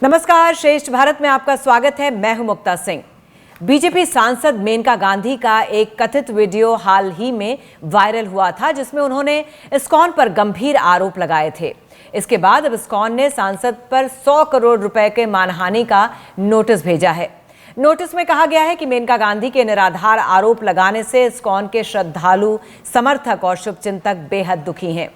नमस्कार, श्रेष्ठ भारत में आपका स्वागत है। मैं हूं मुक्ता सिंह। बीजेपी सांसद मेनका गांधी का एक कथित वीडियो हाल ही में वायरल हुआ था, जिसमें उन्होंने इस्कॉन पर गंभीर आरोप लगाए थे। इसके बाद अब इस्कॉन ने सांसद पर 100 करोड़ रुपए के मानहानि का नोटिस भेजा है। नोटिस में कहा गया है कि मेनका गांधी के निराधार आरोप लगाने से इस्कॉन के श्रद्धालु, समर्थक और शुभचिंतक बेहद दुखी हैं।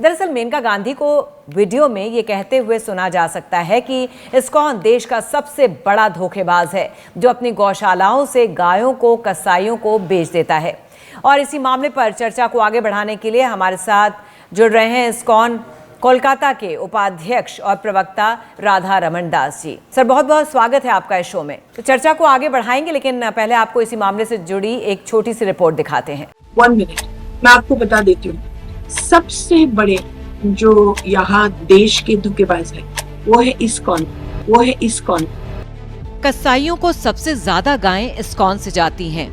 दरअसल मेनका गांधी को वीडियो में ये कहते हुए सुना जा सकता है कि इस्कॉन देश का सबसे बड़ा धोखेबाज है, जो अपनी गौशालाओं से गायों को कसाईयों को बेच देता है। और इसी मामले पर चर्चा को आगे बढ़ाने के लिए हमारे साथ जुड़ रहे हैं इस्कॉन कोलकाता के उपाध्यक्ष और प्रवक्ता राधा रमन दास जी। सर, बहुत बहुत स्वागत है आपका इस शो में। तो चर्चा को आगे बढ़ाएंगे, लेकिन पहले आपको इसी मामले से जुड़ी एक छोटी सी रिपोर्ट दिखाते हैं। 1 मिनट, मैं आपको बता देती हूँ। सबसे बड़े जो यहाँ देश के धोखेबाज है वो है इस्कॉन। कसाईयों को सबसे ज्यादा गायें इस्कॉन से जाती हैं।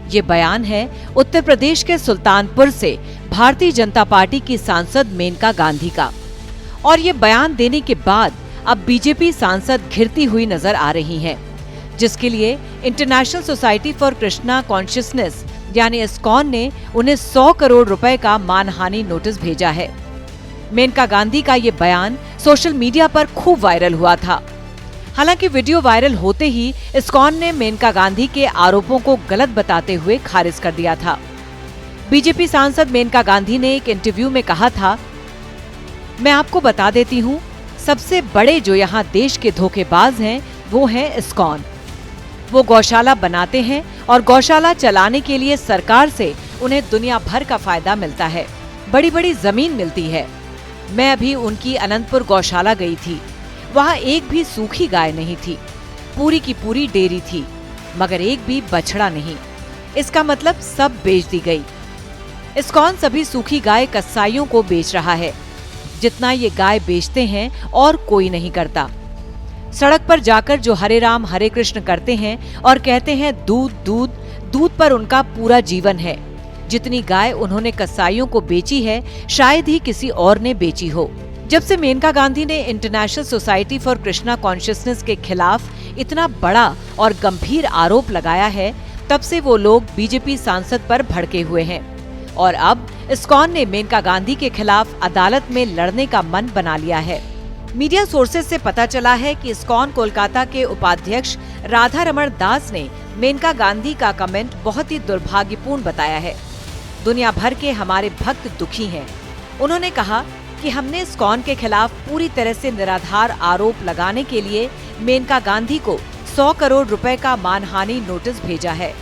ये बयान है उत्तर प्रदेश के सुल्तानपुर से भारतीय जनता पार्टी की सांसद मेनका गांधी का। और ये बयान देने के बाद अब बीजेपी सांसद घिरती हुई नजर आ रही हैं, जिसके लिए international society for Krishna consciousness यानी इस्कॉन ने उन्हें 100 करोड़ रुपए का मानहानि नोटिस भेजा है। मेनका गांधी का ये बयान सोशल मीडिया पर खूब वायरल हुआ था। हालांकि वीडियो वायरल होते ही इस्कॉन ने मेनका गांधी के आरोपों को गलत बताते हुए खारिज कर दिया था। बीजेपी सांसद मेनका गांधी ने एक इंटरव्यू में कहा था, मैं आपको बता देती हूँ, सबसे बड़े जो यहाँ देश के धोखेबाज हैं वो हैं इस्कॉन। वो गौशाला बनाते हैं और गौशाला चलाने के लिए सरकार से उन्हें दुनिया भर का फायदा मिलता है, बड़ी बड़ी जमीन मिलती है। मैं अभी उनकी अनंतपुर गौशाला गई थी, वहाँ एक भी सूखी गाय नहीं थी, पूरी की पूरी डेयरी थी, मगर एक भी बछड़ा नहीं। इसका मतलब सब बेच दी गई। इस्कॉन सभी सूखी गाय कसाईयों को बेच रहा है, जितना ये गाय बेचते हैं और कोई नहीं करता। सड़क पर जाकर जो हरे राम हरे कृष्ण करते हैं और कहते हैं दूध दूध दूध पर उनका पूरा जीवन है। जितनी गाय उन्होंने कसाईयों को बेची है, शायद ही किसी और ने बेची हो। जब से मेनका गांधी ने international society for Krishna consciousness के खिलाफ इतना बड़ा और गंभीर आरोप लगाया है, तब से वो लोग बीजेपी सांसद पर भड़के हुए हैं। और अब इस्कॉन ने मेनका गांधी के खिलाफ अदालत में लड़ने का मन बना लिया है। मीडिया सोर्सेज से पता चला है कि इस्कॉन कोलकाता के उपाध्यक्ष राधा रमन दास ने मेनका गांधी का कमेंट बहुत ही दुर्भाग्यपूर्ण बताया है। दुनिया भर के हमारे भक्त दुखी हैं। उन्होंने कहा कि हमने इस्कॉन के खिलाफ पूरी तरह से निराधार आरोप लगाने के लिए मेनका गांधी को 100 करोड़ रुपए का मानहानि नोटिस भेजा है।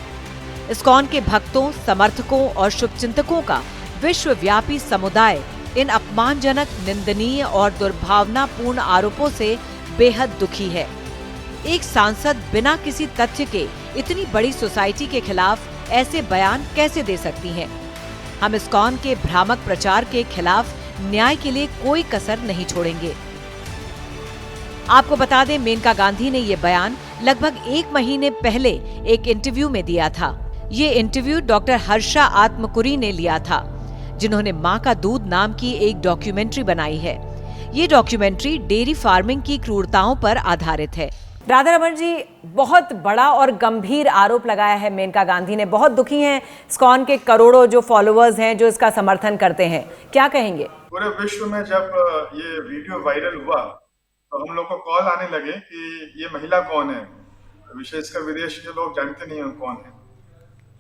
इस्कॉन के भक्तों, समर्थकों और शुभचिंतकों का विश्वव्यापी समुदाय इन अपमानजनक, निंदनीय और दुर्भावनापूर्ण आरोपों से बेहद दुखी है। एक सांसद बिना किसी तथ्य के इतनी बड़ी सोसाइटी के खिलाफ ऐसे बयान कैसे दे सकती हैं? हम इस्कॉन के भ्रामक प्रचार के खिलाफ न्याय के लिए कोई कसर नहीं छोड़ेंगे। आपको बता दें, मेनका गांधी ने ये बयान लगभग 1 महीने पहले एक इंटरव्यू में दिया था। ये इंटरव्यू डॉक्टर हर्षा आत्मकुरी ने लिया था, जिन्होंने माँ का दूध नाम की एक डॉक्यूमेंट्री बनाई है। ये डॉक्यूमेंट्री डेयरी फार्मिंग की क्रूरताओं पर आधारित है। राधा रमन जी, बहुत बड़ा और गंभीर आरोप लगाया है मेनका गांधी ने। बहुत दुखी हैं इस्कॉन के करोड़ों जो फॉलोअर्स हैं, जो इसका समर्थन करते हैं। क्या कहेंगे? पूरे विश्व में जब ये वीडियो वायरल हुआ तो हम लोग को कॉल आने लगे कि ये महिला कौन है, विशेषकर विदेश के लोग जानते नहीं हैं कौन है।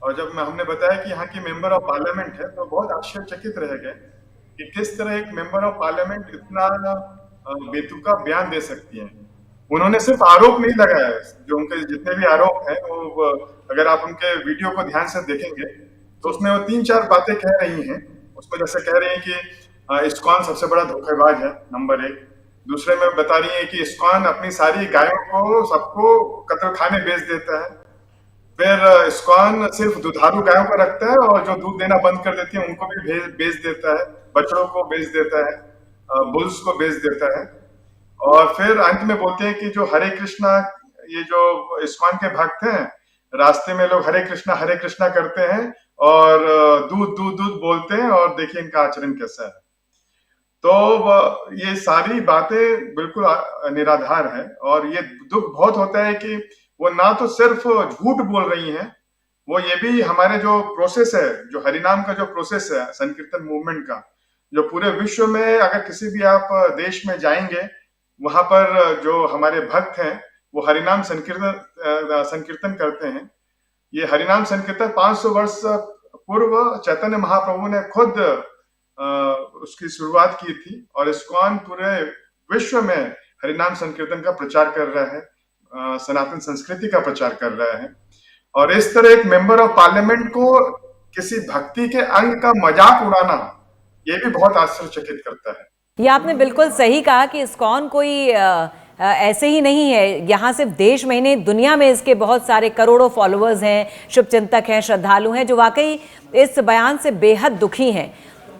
और जब हमने बताया कि यहाँ की मेंबर ऑफ पार्लियामेंट है, तो बहुत आश्चर्यचकित रह गए कि किस तरह एक मेंबर ऑफ पार्लियामेंट इतना बेतुका बयान दे सकती है। उन्होंने सिर्फ आरोप नहीं लगाया, जो उनके जितने भी आरोप हैं वो अगर आप उनके वीडियो को ध्यान से देखेंगे तो उसमें वो 3-4 बातें कह रही हैं। उसमें जैसे कह रही हैं कि इस्कॉन सबसे बड़ा धोखेबाज है, नंबर 1। दूसरे में बता रही है कि इस्कॉन अपनी सारी गायों को सबको कत्लखाने बेच देता है। फिर इस्कॉन सिर्फ दुधारू गायों को रखता है और जो दूध देना बंद कर देती है उनको भी बेच देता है, बछड़ों को बेच देता है, बुल्स को बेच देता है। और फिर अंत में बोलते हैं कि जो हरे कृष्णा, ये जो इस्कॉन के भक्त हैं, रास्ते में लोग हरे कृष्णा करते हैं और दूध दूध दूध बोलते हैं और देखिए इनका आचरण कैसा है। तो ये सारी बातें बिल्कुल निराधार है। और ये दुख बहुत होता है कि वो ना तो सिर्फ झूठ बोल रही हैं, वो ये भी हमारे जो प्रोसेस है, जो हरिनाम का जो प्रोसेस है संकीर्तन मूवमेंट का, जो पूरे विश्व में अगर किसी भी आप देश में जाएंगे, वहां पर जो हमारे भक्त हैं वो हरिनाम संकीर्तन करते हैं। ये हरिनाम संकीर्तन 500 वर्ष पूर्व चैतन्य महाप्रभु ने खुद उसकी शुरुआत की थी, और इस्कॉन पूरे विश्व में हरिनाम संकीर्तन का प्रचार कर रहा है, सनातन संस्कृति का प्रचार कर रहा है। और इस तरह एक मेंबर ऑफ पार्लियामेंट को किसी भक्ति के अंग का मजाक उड़ाना, ये भी बहुत आश्चर्यचकित करता है। ये आपने बिल्कुल सही कहा कि इस्कॉन कोई ऐसे ही नहीं है। यहाँ सिर्फ देश में ही नहीं, दुनिया में इसके बहुत सारे करोड़ों फॉलोअर्स हैं, शुभचिंतक हैं, श्रद्धालु हैं, जो वाकई इस बयान से बेहद दुखी हैं।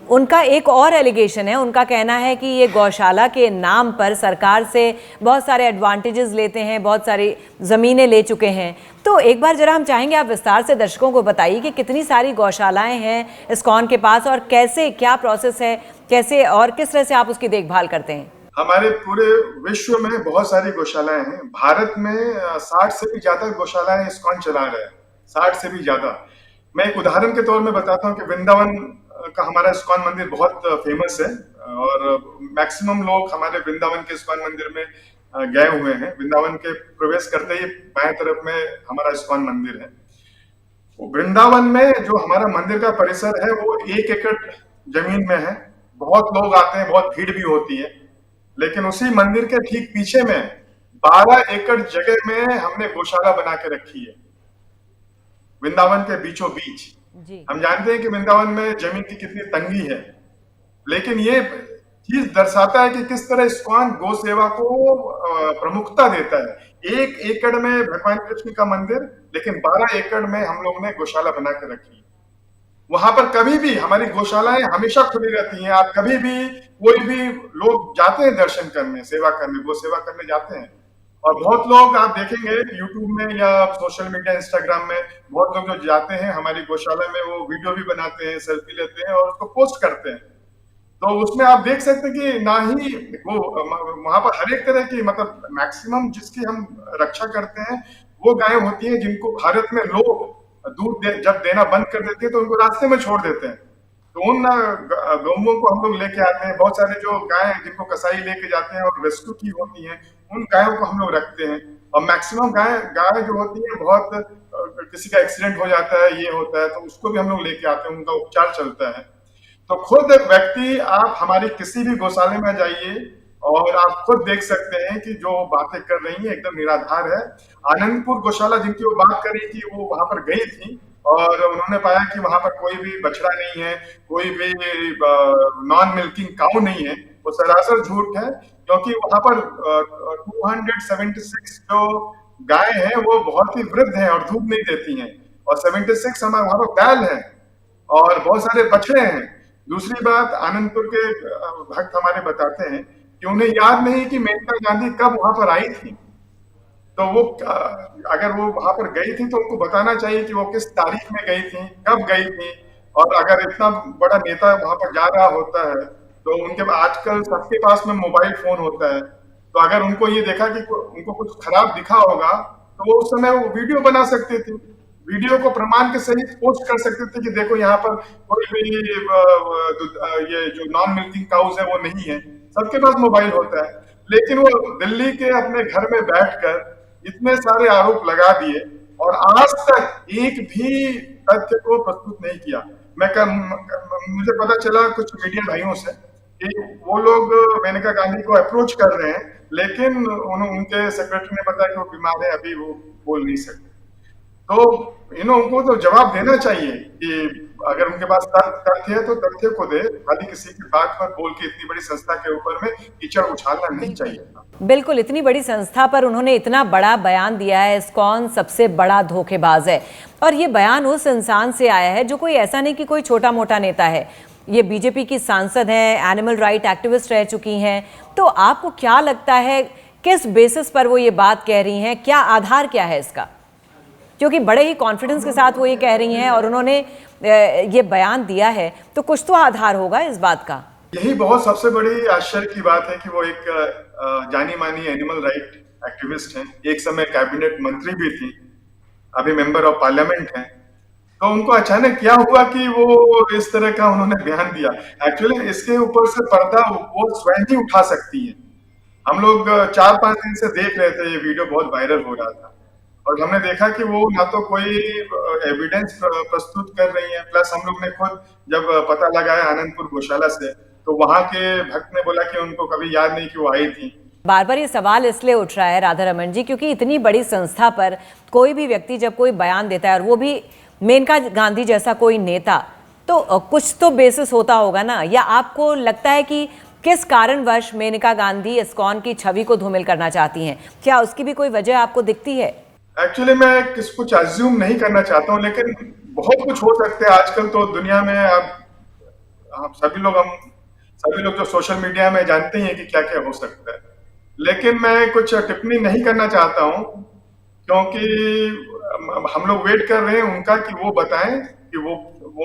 उनका एक और एलिगेशन है, उनका कहना है कि ये गौशाला के नाम पर सरकार से बहुत सारे एडवांटेजेस लेते हैं, बहुत सारी ज़मीनें ले चुके हैं। तो एक बार जरा हम चाहेंगे आप विस्तार से दर्शकों को बताइए कि कितनी सारी गौशालाएं हैं इस्कॉन के पास, और कैसे, क्या प्रोसेस है, कैसे और किस तरह से आप उसकी देखभाल करते हैं। हमारे पूरे विश्व में बहुत सारी गौशालाएं हैं। भारत में 60 से भी ज्यादा गौशालाएं इस्कॉन चला रहे हैं, 60 से भी ज्यादा। मैं एक उदाहरण के तौर में बताता हूँ कि वृंदावन का हमारा इस्कॉन मंदिर बहुत फेमस है, और मैक्सिमम लोग हमारे वृंदावन के इस्कॉन मंदिर में गए हुए हैं। वृंदावन के प्रवेश करते ही बाएं तरफ में हमारा इस्कॉन मंदिर है। वृंदावन में जो हमारा मंदिर का परिसर है वो 1 एकड़ जमीन में है। बहुत लोग आते हैं, बहुत भीड़ भी होती है, लेकिन उसी मंदिर के ठीक पीछे में 12 एकड़ जगह में हमने गौशाला बना के रखी है, वृंदावन के बीचों बीच। हम जानते हैं कि वृंदावन में जमीन की कितनी तंगी है, लेकिन ये चीज दर्शाता है कि किस तरह इस्कॉन गौ सेवा को प्रमुखता देता है। 1 एकड़ में भगवान कृष्ण का मंदिर, लेकिन 12 एकड़ में हम लोग ने गौशाला बना के रखी है। वहां पर कभी भी हमारी गौशालाएं हमेशा खुली रहती हैं। आप कभी भी, कोई भी लोग जाते हैं दर्शन करने, सेवा करने, गौ सेवा करने जाते हैं। और बहुत लोग आप देखेंगे यूट्यूब में या सोशल मीडिया, इंस्टाग्राम में, बहुत लोग जो जाते हैं हमारी गौशाला में, वो वीडियो भी बनाते हैं, सेल्फी लेते हैं और उसको पोस्ट करते हैं। तो उसमें आप देख सकते हैं कि ना ही वो वहां पर हर एक तरह की, मतलब मैक्सिमम जिसकी हम रक्षा करते हैं वो गायें होती हैं जिनको भारत में लोग दूध जब देना बंद कर देते हैं तो उनको रास्ते में छोड़ देते हैं। तो उन गौओं को हम लोग लेके आते हैं। बहुत सारे जो गाय जिनको कसाई लेके जाते हैं और रेस्क्यू की होती हैं, उन गायों को हम लोग रखते हैं। और मैक्सिमम गाय जो होती है, बहुत किसी का एक्सीडेंट हो जाता है, ये होता है, तो उसको भी हम लोग लेके आते हैं, उनका उपचार चलता है। तो खुद व्यक्ति, आप हमारी किसी भी गौशाले में जाइए और आप खुद देख सकते हैं कि जो बातें कर रही हैं एकदम निराधार है। आनंदपुर गौशाला जिनकी वो बात कर रही थी, वो वहां पर गई थी और उन्होंने पाया कि वहां पर कोई भी बछड़ा नहीं है, कोई भी नॉन मिल्किंग काऊ नहीं है। वो सरासर झूठ है, क्योंकि वहां पर 276 जो गाय हैं वो बहुत ही वृद्ध हैं और दूध नहीं देती हैं, और 76 हमारे वहां पर बैल है और बहुत सारे बछड़े हैं। दूसरी बात, आनंदपुर के भक्त हमारे बताते हैं कि उन्हें याद नहीं कि मेनका गांधी कब वहां पर आई थी। तो वो अगर वो वहां पर गई थी तो उनको बताना चाहिए कि वो किस तारीख में गई थी, कब गई थी। और अगर इतना बड़ा नेता वहां पर जा रहा होता है तो उनके आजकल सबके पास में मोबाइल फोन होता है, तो अगर उनको ये देखा कि उनको कुछ खराब दिखा होगा तो वो उस समय वो वीडियो बना सकते थे, वीडियो को प्रमाण के सहित पोस्ट कर सकते थे कि देखो यहाँ पर कोई भी ये जो नॉन मिल्किंग काउज है वो नहीं है। सबके पास मोबाइल होता है, लेकिन वो दिल्ली के अपने घर में बैठकर इतने सारे आरोप लगा दिए और आज तक एक भी तथ्य को प्रस्तुत नहीं किया। मुझे पता चला कुछ मीडिया भाइयों से कि वो लोग मेनका गांधी को अप्रोच कर रहे हैं, लेकिन उनके सेक्रेटरी ने बताया कि वो बीमार है, अभी वो बोल नहीं सकते। तो उनको तो जवाब देना चाहिए कि अगर उनके पास तथ्य है तो तथ्य को दे, खाली किसी की बात पर बोल के इतनी बड़ी संस्था के ऊपर में कीचड़ उछालना नहीं चाहिए। बिल्कुल, इतनी बड़ी संस्था पर उन्होंने इतना बड़ा बयान दिया है। इस्कॉन सबसे बड़ा धोखेबाज है, और ये बयान उस इंसान से आया है जो कोई ऐसा नहीं कि कोई छोटा मोटा नेता है। ये बीजेपी की सांसद हैं, एनिमल राइट एक्टिविस्ट रह चुकी हैं। तो आपको क्या लगता है किस बेसिस पर वो ये बात कह रही हैं, क्या आधार क्या है इसका? क्योंकि बड़े ही कॉन्फिडेंस के साथ वो ये कह रही हैं और उन्होंने ये बयान दिया है, तो कुछ तो आधार होगा इस बात का। यही बहुत सबसे बड़ी आश्चर्य की बात है कि वो एक जानी मानी एनिमल राइट एक्टिविस्ट हैं, एक समय कैबिनेट मंत्री भी थी, अभी मेंबर ऑफ पार्लियामेंट हैं। तो उनको अचानक क्या हुआ कि वो इस तरह का उन्होंने बयान दिया। एक्चुअली इसके ऊपर से पर्दा वो स्वयं ही उठा सकती है। हम लोग 4-5 दिन से देख रहे थे, ये वीडियो बहुत वायरल हो रहा था और हमने देखा कि वो ना तो कोई एविडेंस प्रस्तुत कर रही है, प्लस हम लोग ने खुद जब पता लगाया आनंदपुर गौशाला से, तो वहां के भक्त ने बोला कि उनको कभी याद नहीं कि वो आई थी। बार बार ये सवाल इसलिए उठ रहा है राधा रमन जी, क्योंकि इतनी बड़ी संस्था पर कोई भी व्यक्ति जब कोई बयान देता है और वो भी मेनका गांधी जैसा कोई नेता, तो कुछ तो बेसिस होता होगा ना। या आपको लगता है कि किस कारणवश मेनका गांधी इस्कॉन की छवि को धूमिल करना चाहती हैं? क्या उसकी भी कोई वजह आपको दिखती है? एक्चुअली मैं कुछ अज्यूम नहीं करना चाहता हूँ, लेकिन बहुत कुछ हो सकता है। आजकल तो दुनिया में हम सभी लोग जो सोशल मीडिया में जानते ही हैं कि क्या क्या हो सकता है, लेकिन मैं कुछ टिप्पणी नहीं करना चाहता हूँ, क्योंकि हम लोग वेट कर रहे हैं उनका कि वो बताएं कि वो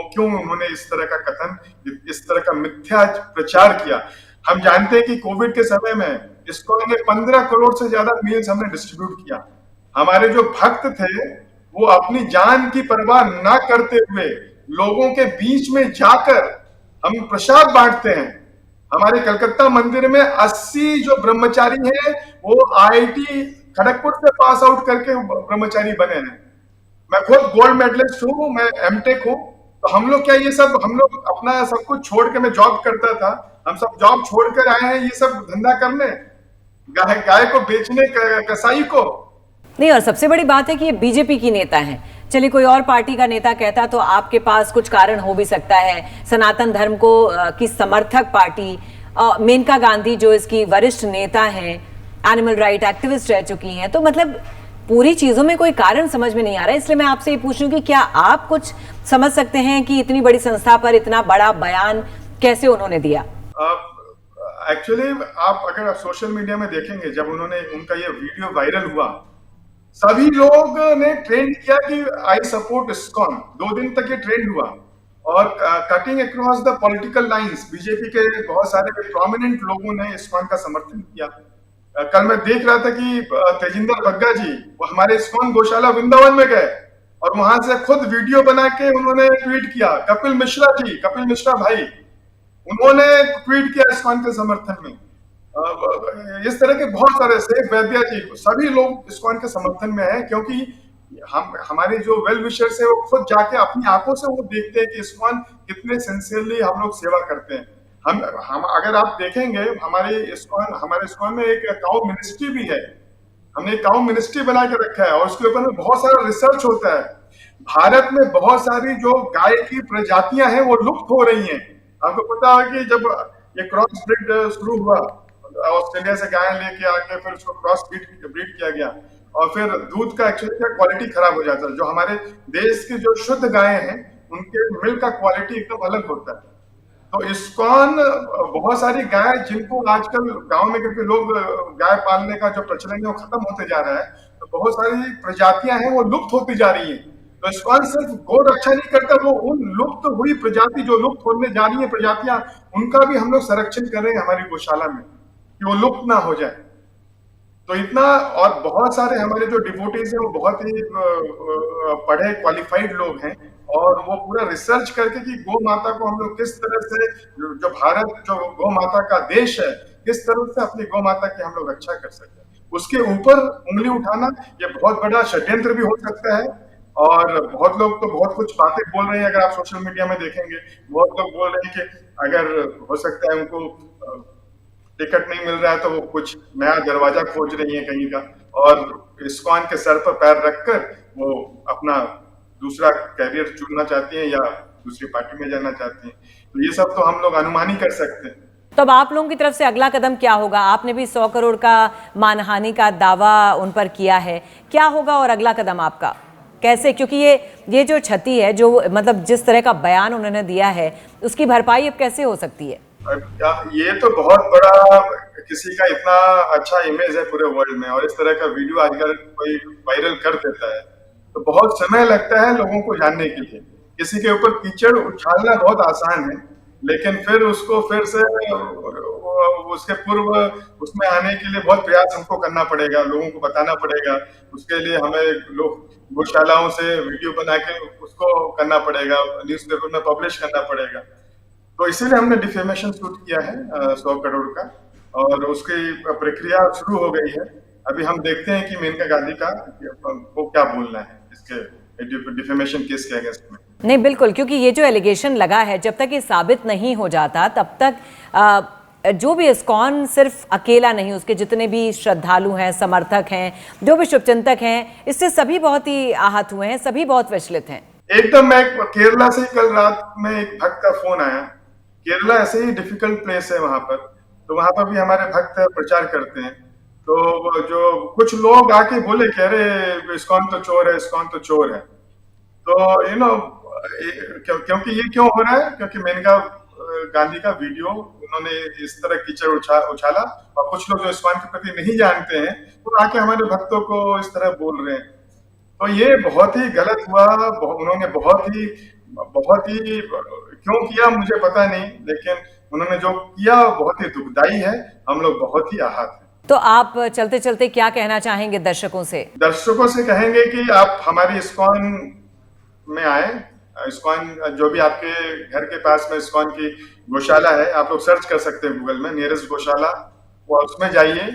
क्यों उन्होंने इस तरह का कथन, इस तरह का मिथ्या प्रचार किया। हम जानते हैं कि कोविड के समय में इसको 15 करोड़ से ज्यादा मील्स हमने डिस्ट्रीब्यूट किया। हमारे जो भक्त थे वो अपनी जान की परवाह ना करते हुए लोगों के बीच में जाकर हम प्रसाद बांटते हैं। हमारे कलकत्ता मंदिर में 80 जो ब्रह्मचारी हैं वो आईआईटी खड़गपुर से पास आउट करके ब्रह्मचारी बने हैं। मैं खुद गोल्ड मेडलिस्ट हूँ, मैं एमटेक हूँ। तो हम लोग हम लोग अपना सब कुछ छोड़ के, मैं जॉब करता था, हम सब जॉब छोड़कर आए हैं ये सब धंधा करने, गाय को बेचने, कसाई को। नहीं, और सबसे बड़ी बात है कि ये बीजेपी की नेता हैं। चलिए कोई और पार्टी का नेता कहता तो आपके पास कुछ कारण हो भी सकता है। सनातन धर्म को की समर्थक पार्टी मेनका गांधी जो इसकी वरिष्ठ नेता हैं, एनिमल राइट एक्टिविस्ट रह चुकी हैं, तो मतलब पूरी चीजों में कोई कारण समझ में नहीं आ रहा है। इसलिए मैं आपसे ये पूछ रही हूँ कि क्या आप कुछ समझ सकते हैं कि इतनी बड़ी संस्था पर इतना बड़ा बयान कैसे उन्होंने दिया? एक्चुअली अगर आप सोशल मीडिया में देखेंगे, जब उनका ये वीडियो वायरल हुआ, सभी लोग ने ट्रेंड किया कि आई सपोर्ट इस्कॉन। 2 दिन तक ये ट्रेंड हुआ और cutting across the political lines BJP के बहुत सारे प्रोमिनेंट लोगों ने इस्कॉन का समर्थन किया। कल मैं देख रहा था कि तेजिंदर बग्गा जी वो हमारे इस्कॉन गौशाला वृंदावन में गए और वहां से खुद वीडियो बना के उन्होंने ट्वीट किया। कपिल मिश्रा भाई, उन्होंने ट्वीट किया इस्कॉन के समर्थन में। इस तरह के बहुत सारे से वैद्या जी, सभी लोग इस्कॉन के समर्थन में हैं, क्योंकि हमारे जो वेल विशर्स है वो खुद जाके अपनी आंखों से वो देखते हैं कि इस्कॉन कितने सिंसियरली हम लोग सेवा करते हैं। हम अगर आप देखेंगे हमारे इस्कॉन में एक काउ मिनिस्ट्री भी है। हमने एक काउ मिनिस्ट्री बना के रखा है और उसके ऊपर में बहुत सारा रिसर्च होता है। भारत में बहुत सारी जो गाय की प्रजातियां हैं वो लुप्त हो रही हैं। आपको पता है कि जब ये क्रॉस ब्रीड शुरू हुआ, ऑस्ट्रेलिया से गाय लेके आके फिर उसको क्रॉस ब्रीड किया गया और फिर दूध का एक्चुअली क्वालिटी खराब हो जाता है। जो हमारे देश की जो शुद्ध गायें हैं उनके मिल्क का क्वालिटी एकदम अलग होता है। तो इस्कॉन बहुत सारी गाय जिनको आजकल गांव में, क्योंकि लोग गाय पालने का जो प्रचलन है वो खत्म होते जा रहा है, तो बहुत सारी प्रजातियां हैं वो लुप्त होती जा रही हैं। तो इस्कॉन सिर्फ गौ रक्षा नहीं करता, वो उन लुप्त हुई प्रजाति जो लुप्त होने जा रही है प्रजातियां, उनका भी हम लोग संरक्षण कर रहे हैं हमारी गौशाला में कि वो लुप्त ना हो जाए। तो इतना, और बहुत सारे हमारे जो डिवोटीज हैं वो बहुत ही पढ़े क्वालिफाइड लोग हैं और वो पूरा रिसर्च करके कि गौ माता को हम लोग किस तरह से, जो भारत जो गौ माता का देश है, किस तरह से अपनी गौ माता की हम लोग रक्षा कर सकते हैं, उसके ऊपर उंगली उठाना ये बहुत बड़ा षड्यंत्र भी हो सकता है। और बहुत लोग तो बहुत कुछ बातें बोल रहे हैं। अगर आप सोशल मीडिया में देखेंगे बहुत लोग बोल रहे हैं कि अगर हो सकता है उनको टिकट नहीं मिल रहा है तो वो कुछ नया दरवाजा खोज रही है कहीं का, और इस्कॉन के सर पर पैर रखकर वो अपना दूसरा कैरियर चुनना चाहती हैं या दूसरी पार्टी में जाना चाहती हैं। तो ये सब तो हम लोग अनुमान ही कर सकते हैं। तो अब आप लोगों की तरफ से अगला कदम क्या होगा? आपने भी 100 करोड़ का मानहानि का दावा उन पर किया है, क्या होगा और अगला कदम आपका कैसे? क्योंकि ये जो क्षति है, जो मतलब जिस तरह का बयान उन्होंने दिया है, उसकी भरपाई अब कैसे हो सकती है? ये तो बहुत बड़ा, किसी का इतना अच्छा इमेज है पूरे वर्ल्ड में और इस तरह का वीडियो आजकल कोई वायरल कर देता है तो बहुत समय लगता है लोगों को जानने के लिए। किसी के ऊपर कीचड़ उछालना बहुत आसान है, लेकिन फिर उसको फिर से उसके पूर्व उसमें आने के लिए बहुत प्रयास हमको करना पड़ेगा, लोगों को बताना पड़ेगा। उसके लिए हमें लोग गौशालाओं से वीडियो बना के उसको करना पड़ेगा, न्यूज़पेपर में पब्लिश करना पड़ेगा। तो इसीलिए हमने डिफेमेशन सूट किया है 100 करोड़ का, और उसकी प्रक्रिया शुरू हो गई है। अभी हम देखते हैं कि मेनका गांधी का को क्या बोलना है इसके डिफेमेशन केस के अगेंस्ट में। नहीं, बिल्कुल, क्योंकि ये जो एलिगेशन लगा है, जब तक ये साबित नहीं हो जाता तब तक जो भी इस्कॉन सिर्फ अकेला नहीं, उसके जितने भी श्रद्धालु हैं, समर्थक हैं, जो भी शुभचिंतक हैं, इससे सभी बहुत ही आहत हुए हैं, सभी बहुत विचलित हैं। एकदम, मैं केरला से कल रात में एक भक्त का फोन आया। केरला ऐसे ही डिफिकल्ट प्लेस है वहां पर, तो वहां पर भी हमारे भक्त प्रचार करते हैं। तो जो कुछ लोग आके बोले, कह रहे इस्कॉन तो चोर है, इस्कॉन तो चोर है। तो क्योंकि ये क्यों हो रहा है? क्योंकि मेनका गांधी का वीडियो उन्होंने इस तरह कीचड़ उछाला, और कुछ लोग जो इस्कॉन के प्रति नहीं जानते हैं वो आके हमारे भक्तों को इस तरह बोल रहे हैं। तो ये बहुत ही गलत हुआ। उन्होंने बहुत ही क्यों किया मुझे पता नहीं, लेकिन उन्होंने जो किया बहुत ही दुखदाई है। हम लोग बहुत ही आहत हैं। तो आप चलते चलते क्या कहना चाहेंगे दर्शकों से? दर्शकों से कहेंगे कि आप हमारी इस्कॉन में आए। इस्कॉन, जो भी आपके घर के पास में इस्कॉन की गौशाला है, आप लोग सर्च कर सकते हैं गूगल में, नियरेस्ट गौशाला, और उसमें जाइए।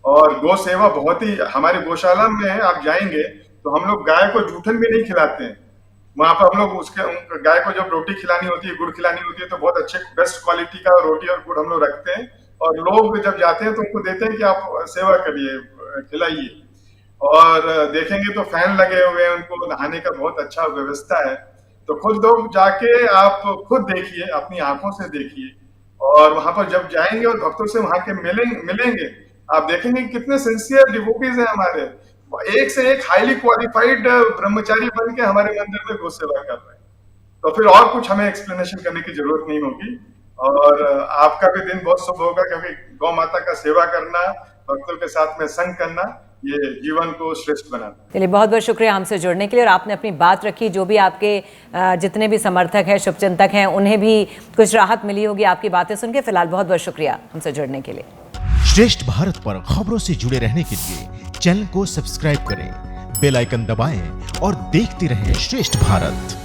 और गौ सेवा बहुत ही, हमारी गौशाला में आप जाएंगे तो हम लोग गाय को जूठन भी नहीं खिलाते हैं। वहां पर हम लोग गाय को जब रोटी खिलानी होती है, गुड़ खिलानी होती है, तो बहुत अच्छे बेस्ट क्वालिटी का रोटी और गुड़ हम लोग रखते हैं, और लोग जब जाते हैं तो उनको देते हैं कि आप सेवा करिए, खिलाइए। और देखेंगे तो फैन लगे हुए हैं, उनको नहाने का बहुत अच्छा व्यवस्था है। तो खुद लोग जाके आप खुद देखिए, अपनी आंखों से देखिए, और वहां पर जब जाएंगे और भक्तों से वहां के मिलेंगे, आप देखेंगे कितने सिंसियर डिवोटीज हैं हमारे। एक से एक हाईली क्वालिफाइड ब्रह्मचारी बन के हमारे मंदिर में गौ सेवा कर रहे हैं। तो फिर और कुछ हमें एक्सप्लेनेशन करने की जरूरत नहीं होगी, और आपका भी दिन बहुत शुभ होगा, क्योंकि गौ माता का सेवा करना, भक्तों के साथ में संग करना, ये जीवन को श्रेष्ठ बनाता। चलिए, बहुत बहुत शुक्रिया हमसे जुड़ने के लिए, और आपने अपनी बात रखी। जो भी आपके जितने भी समर्थक हैं, शुभचिंतक हैं, उन्हें भी कुछ राहत मिली होगी आपकी बातें सुन के। फिलहाल बहुत बहुत शुक्रिया हमसे जुड़ने के लिए। श्रेष्ठ भारत पर खबरों से जुड़े रहने के लिए चैनल को सब्सक्राइब करें, बेल आइकन दबाएं और देखते रहें श्रेष्ठ भारत।